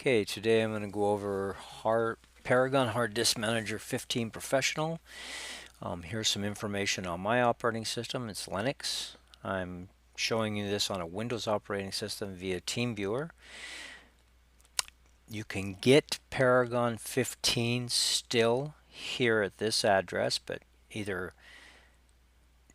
Okay, today I'm going to go over Paragon Hard Disk Manager 15 Professional. Here's some information on my operating system. It's Linux. I'm showing you this on a Windows operating system via TeamViewer. You can get Paragon 15 still here at this address, but either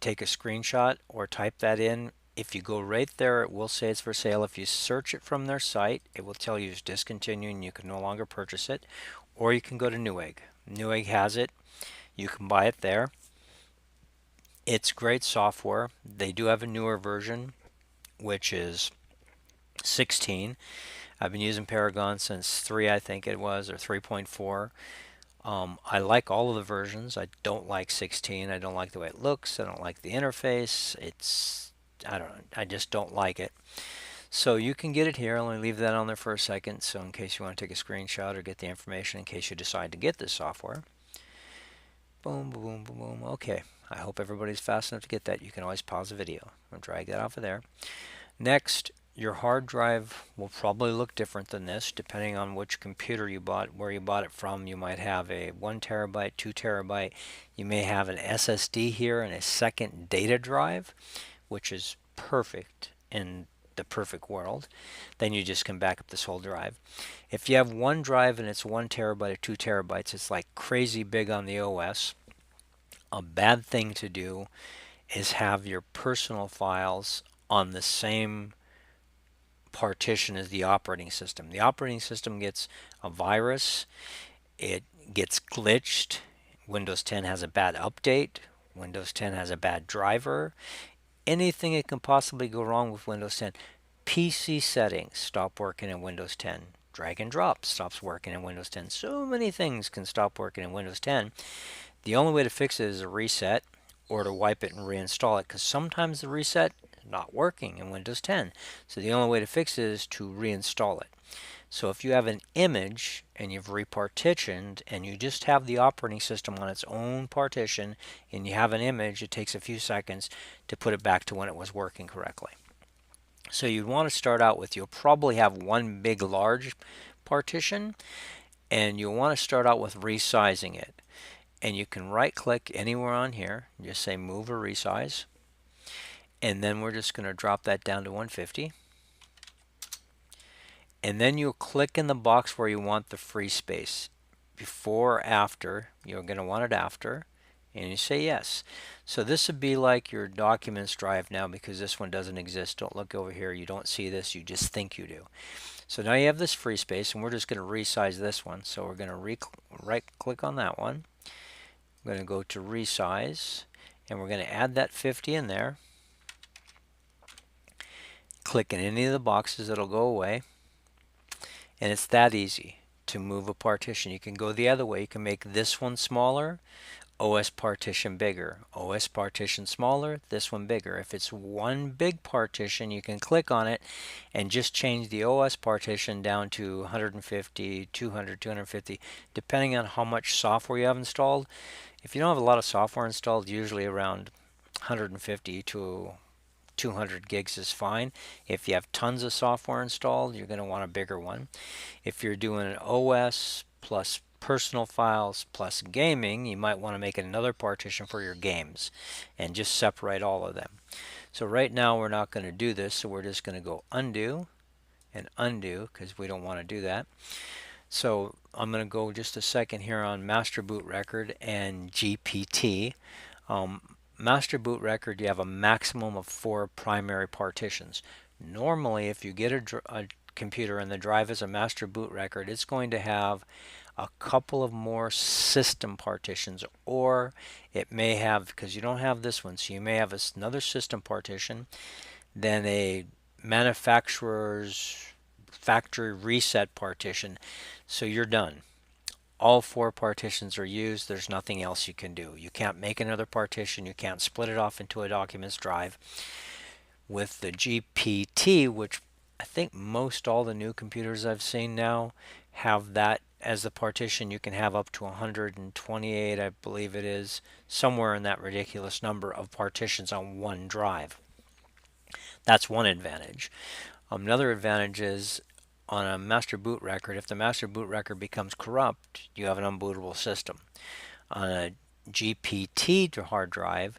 take a screenshot or type that in. If you go right there, it will say it's for sale. If you search it from their site, it will tell you it's discontinued and you can no longer purchase it. Or you can go to Newegg. Newegg has it. You can buy it there. It's great software. They do have a newer version, which is 16. I've been using Paragon since 3, I think it was, or 3.4. I like all of the versions. I don't like 16. I don't like the way it looks. I don't like the interface. I don't know. I just don't like it. So you can get it here. I'll only leave that on there for a second. So in case you want to take a screenshot or get the information in case you decide to get this software. Boom, boom, boom, boom. Okay. I hope everybody's fast enough to get that. You can always pause the video. I'll drag that off of there. Next, your hard drive will probably look different than this depending on which computer you bought, where you bought it from. You might have a 1 terabyte, 2 terabyte. You may have an SSD here and a second data drive, which is perfect in the perfect world. Then you just can back up this whole drive. If you have one drive and it's 1 terabyte or 2 terabytes, it's like crazy big on the OS. A bad thing to do is have your personal files on the same partition as the operating system. The operating system gets a virus, it gets glitched, Windows 10 has a bad update, Windows 10 has a bad driver, anything that can possibly go wrong with Windows 10. PC settings stop working in Windows 10. Drag and drop stops working in Windows 10. So many things can stop working in Windows 10. The only way to fix it is a reset or to wipe it and reinstall it, because sometimes the reset is not working in Windows 10. So the only way to fix it is to reinstall it. So if you have an image and you've repartitioned and you just have the operating system on its own partition and you have an image, it takes a few seconds to put it back to when it was working correctly. So you'd want to start out with, you'll probably have one big large partition, and you'll want to start out with resizing it. And you can right click anywhere on here, just say move or resize, and then we're just going to drop that down to 150. And then you'll click in the box where you want the free space. Before or after, you're going to want it after, and you say yes. So this would be like your documents drive now, because this one doesn't exist. Don't look over here, you don't see this, you just think you do. So now you have this free space, and we're just going to resize this one. So we're going to right click on that one. I'm going to go to resize, and we're going to add that 50 in there. Click in any of the boxes, it'll go away. And it's that easy to move a partition. You can go the other way. You can make this one smaller, OS partition bigger, OS partition smaller, this one bigger. If it's one big partition, you can click on it and just change the OS partition down to 150, 200, 250, depending on how much software you have installed. If you don't have a lot of software installed, usually around 150 to 200 gigs is fine. If you have tons of software installed, you're going to want a bigger one. If you're doing an OS plus personal files plus gaming, you might want to make another partition for your games and just separate all of them. So right now we're not going to do this, so we're just going to go undo and undo, because we don't want to do that. So I'm going to go just a second here on master boot record and GPT. Master boot record, you have a maximum of 4 primary partitions. Normally, if you get a computer and the drive is a master boot record, it's going to have a couple of more system partitions, or it may have, because you don't have this one, so you may have another system partition, then a manufacturer's factory reset partition. So you're done. All 4 partitions are used. There's nothing else you can do. You can't make another partition. You can't split it off into a documents drive. With the GPT, which I think most all the new computers I've seen now have that as the partition, you can have up to 128, I believe it is, somewhere in that ridiculous number of partitions on one drive. That's one advantage. Another advantage is on a master boot record, if the master boot record becomes corrupt, you have an unbootable system. On a GPT hard drive,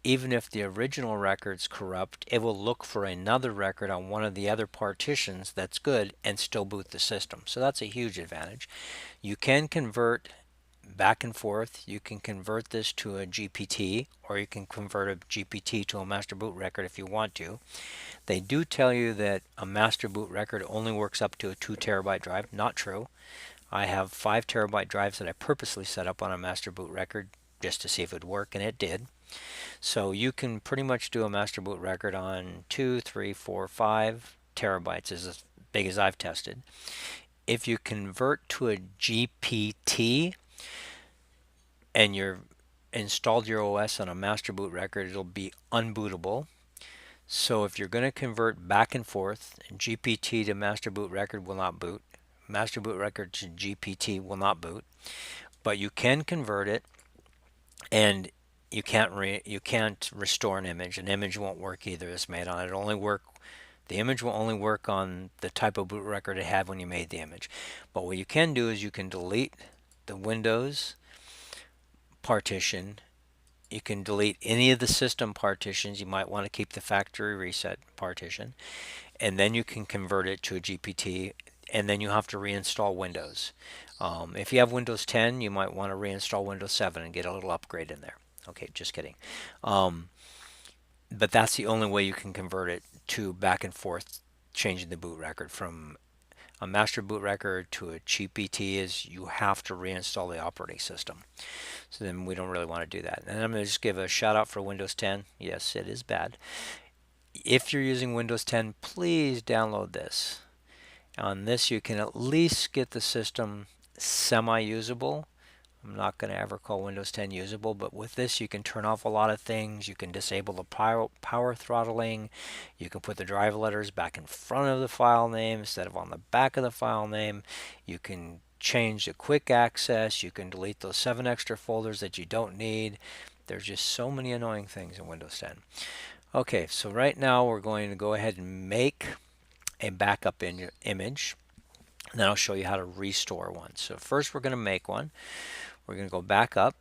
even if the original record's corrupt, it will look for another record on one of the other partitions that's good and still boot the system. So that's a huge advantage. You can convert back and forth. You can convert this to a GPT, or you can convert a GPT to a master boot record if you want to. They do tell you that a master boot record only works up to a 2 terabyte drive. Not true. I have 5 terabyte drives that I purposely set up on a master boot record just to see if it would work, and it did. So you can pretty much do a master boot record on 2, 3, 4, 5 terabytes, is as big as I've tested. If you convert to a GPT and you're installed your OS on a master boot record, it'll be unbootable. So if you're going to convert back and forth, GPT to master boot record will not boot. Master boot record to GPT will not boot. But you can convert it, and you can't restore an image. An image won't work either. It's made on it. The image will only work on the type of boot record it had when you made the image. But what you can do is you can delete the Windows partition. You can delete any of the system partitions. You might want to keep the factory reset partition, and then you can convert it to a GPT, and then you have to reinstall Windows. If you have Windows 10, you might want to reinstall Windows 7 and get a little upgrade in there. Okay, just kidding. But that's the only way you can convert it to back and forth, changing the boot record from a master boot record to a GPT. Is you have to reinstall the operating system. So then we don't really want to do that. And I'm going to just give a shout out for Windows 10. Yes, it is bad. If you're using Windows 10, please download this. On this, you can at least get the system semi-usable. I'm not going to ever call Windows 10 usable, but with this you can turn off a lot of things. You can disable the power throttling. You can put the drive letters back in front of the file name instead of on the back of the file name. You can change the quick access. You can delete those 7 extra folders that you don't need. There's just so many annoying things in Windows 10. Okay, so right now we're going to go ahead and make a backup image. And then I'll show you how to restore one. So first we're going to make one. We're going to go back up.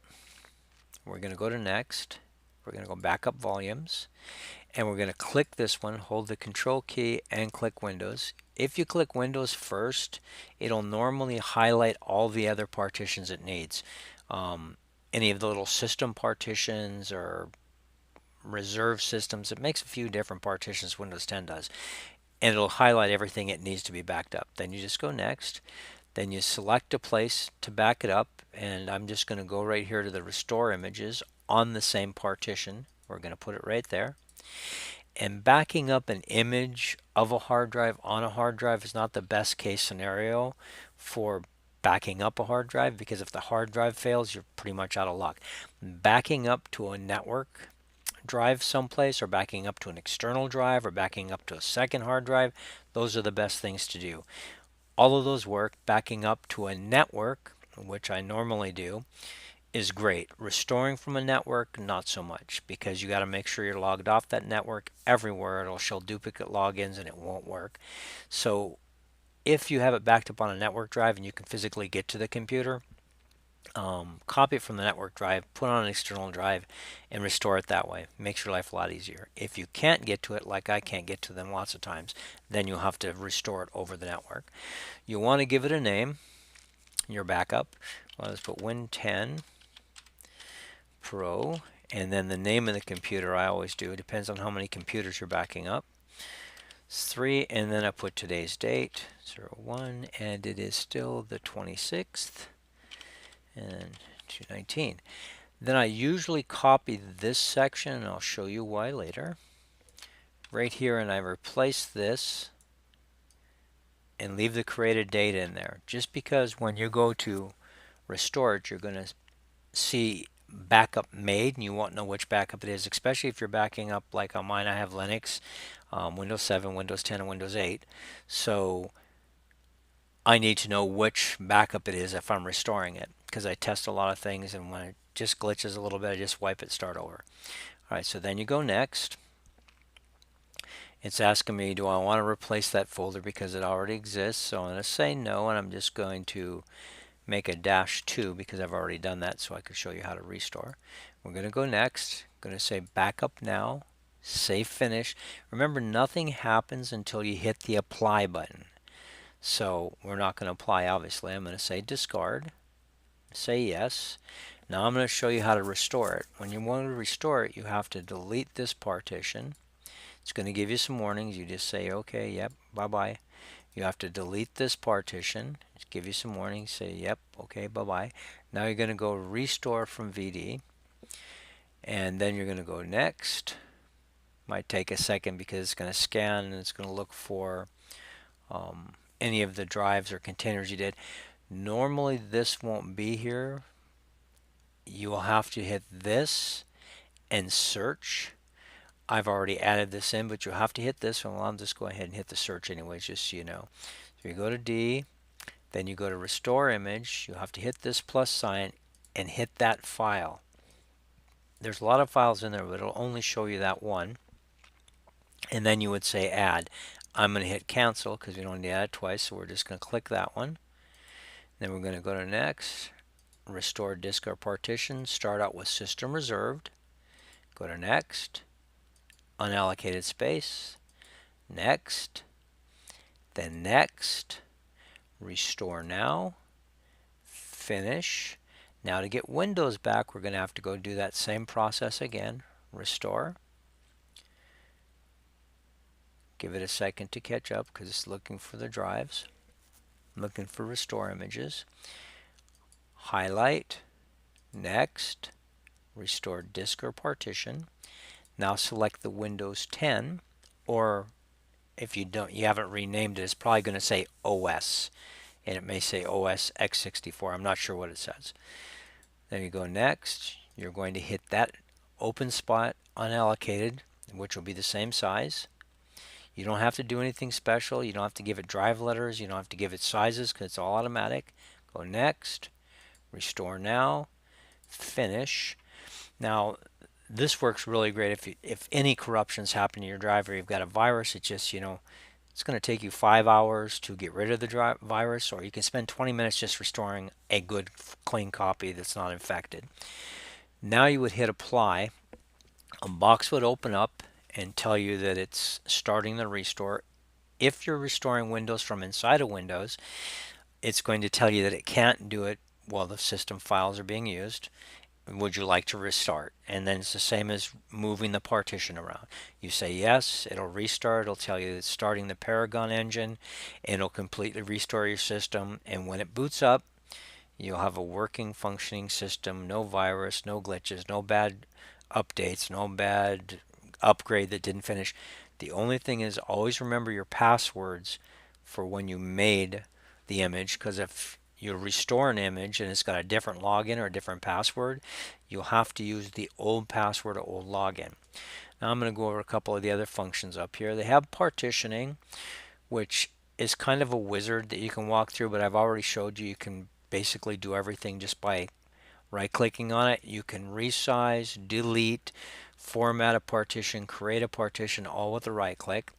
We're going to go to next. We're going to go back up volumes. And we're going to click this one, hold the control key, and click Windows. If you click Windows first, it'll normally highlight all the other partitions it needs. Any of the little system partitions or reserve systems. It makes a few different partitions, Windows 10 does. And it'll highlight everything it needs to be backed up. Then you just go next. Then you select a place to back it up, and I'm just going to go right here to the restore images on the same partition. We're going to put it right there. And backing up an image of a hard drive on a hard drive is not the best case scenario for backing up a hard drive, because if the hard drive fails, you're pretty much out of luck. Backing up to a network drive someplace, or backing up to an external drive, or backing up to a second hard drive, those are the best things to do. All of those work. Backing up to a network, which I normally do, is great. Restoring from a network, not so much, because you got to make sure you're logged off that network everywhere. It'll show duplicate logins and it won't work. So if you have it backed up on a network drive and you can physically get to the computer, copy it from the network drive, put it on an external drive, and restore it that way. Makes your life a lot easier. If you can't get to it, like I can't get to them lots of times, then you'll have to restore it over the network. You want to give it a name, your backup. Well, let's put Win10 Pro, and then the name of the computer. I always do. It depends on how many computers you're backing up. It's 3, and then I put today's date, 01, and it is still the 26th. And 219. Then I usually copy this section, and I'll show you why later. Right here, and I replace this and leave the created data in there. Just because when you go to restore it, you're going to see backup made, and you won't know which backup it is, especially if you're backing up, like on mine, I have Linux, Windows 7, Windows 10, and Windows 8. So I need to know which backup it is if I'm restoring it, because I test a lot of things, and when it just glitches a little bit, I just wipe it, start over. Alright, so then you go next, It's asking me, do I want to replace that folder because it already exists? So I'm going to say no, and I'm just going to make a -2 because I've already done that, so I can show you how to restore. We're going to go next. I'm going to say backup now, save finish. Remember, nothing happens until you hit the apply button. So we're not going to apply, obviously. I'm going to say discard, say yes. Now I'm going to show you how to restore it. When you want to restore it, you have to delete this partition. It's going to give you some warnings. You just say, okay, yep, bye-bye. You have to delete this partition. Just give you some warnings. Say, yep, okay, bye-bye. Now you're going to go restore from VD. And then you're going to go next. Might take a second because it's going to scan and it's going to look for any of the drives or containers you did. Normally this won't be here. You will have to hit this and search. I've already added this in, but you'll have to hit this one. Well, I'll just go ahead and hit the search anyways, just so you know. So you go to D, then you go to restore image. You'll have to hit this plus sign and hit that file. There's a lot of files in there, but it'll only show you that one. And then you would say add. I'm going to hit cancel because we don't need to add it twice, so we're just going to click that one. Then we're going to go to next, restore disk or partition, start out with system reserved, go to next, unallocated space, next, then next, restore now, finish. Now to get Windows back, we're going to have to go do that same process again, restore. Give it a second to catch up because it's looking for the drives. I'm looking for restore images. Highlight, next, restore disk or partition. Now select the Windows 10, or if you haven't renamed it, it's probably going to say OS, and it may say OS x64. I'm not sure what it says. Then you go next. You're going to hit that open spot unallocated, which will be the same size. You don't have to do anything special. You don't have to give it drive letters. You don't have to give it sizes because it's all automatic. Go next, restore now, finish. Now this works really great if any corruptions happen to your drive or you've got a virus. It's just, it's going to take you 5 hours to get rid of the virus, or you can spend 20 minutes just restoring a good clean copy that's not infected. Now you would hit apply. A box would open up and tell you that it's starting the restore. If you're restoring Windows from inside of Windows, it's going to tell you that it can't do it while the system files are being used. Would you like to restart? And then it's the same as moving the partition around. You say yes, it'll restart. It'll tell you it's starting the Paragon engine, and it'll completely restore your system. And when it boots up, you'll have a working, functioning system, no virus, no glitches, no bad updates, no bad upgrade that didn't finish. The only thing is, always remember your passwords for when you made the image, because if you restore an image and it's got a different login or a different password, you'll have to use the old password or old login. Now I'm going to go over a couple of the other functions up here. They have partitioning, which is kind of a wizard that you can walk through, but I've already showed you can basically do everything just by right-clicking on it. You can resize, delete, format a partition, create a partition, all with a right-click.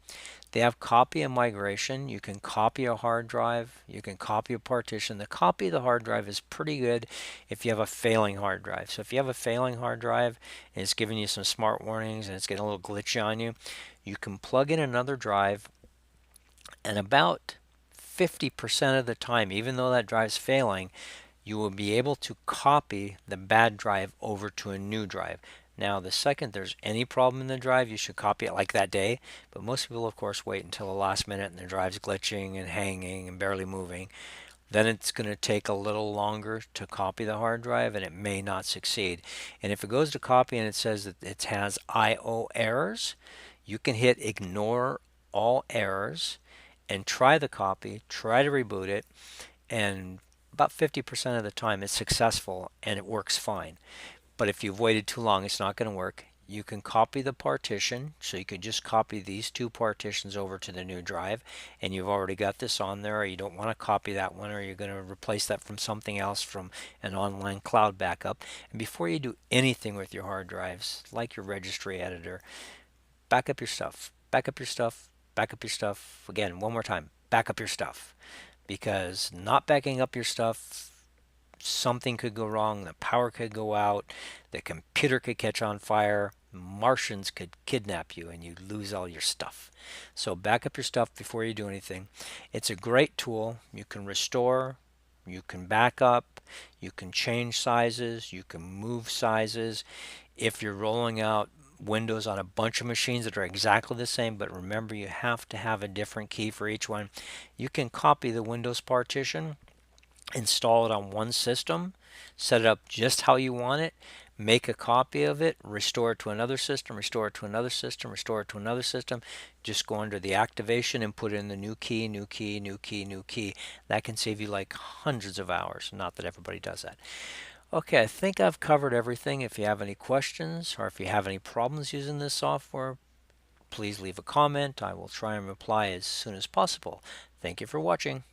They have copy and migration. You can copy a hard drive. You can copy a partition. The copy of the hard drive is pretty good if you have a failing hard drive. So if you have a failing hard drive and it's giving you some smart warnings and it's getting a little glitchy on you, you can plug in another drive, and about 50% of the time, even though that drive's failing, you will be able to copy the bad drive over to a new drive. Now, the second there's any problem in the drive, you should copy it like that day. But most people, of course, wait until the last minute and the drive's glitching and hanging and barely moving. Then it's going to take a little longer to copy the hard drive, and it may not succeed. And if it goes to copy and it says that it has I/O errors, you can hit ignore all errors and try the copy, try to reboot it, and about 50% of the time it's successful and it works fine. But if you've waited too long, it's not going to work. You can copy the partition, so you could just copy these two partitions over to the new drive, and you've already got this on there, or you don't want to copy that one, or you're going to replace that from something else, from an online cloud backup. And before you do anything with your hard drives, like your registry editor, back up your stuff. back up your stuff, back up your stuff. Again, one more time, back up your stuff. Because not backing up your stuff, something could go wrong, the power could go out, the computer could catch on fire, Martians could kidnap you and you lose all your stuff. So back up your stuff before you do anything. It's a great tool. You can restore, you can back up, you can change sizes, you can move sizes. If you're rolling out Windows on a bunch of machines that are exactly the same, but remember you have to have a different key for each one, you can copy the Windows partition, install it on one system, set it up just how you want it, make a copy of it, restore it to another system, restore it to another system, restore it to another system. Just go under the activation and put in the new key, new key, new key, new key. That can save you like hundreds of hours. Not that everybody does that. Okay, I think I've covered everything. If you have any questions or if you have any problems using this software, please leave a comment. I will try and reply as soon as possible. Thank you for watching.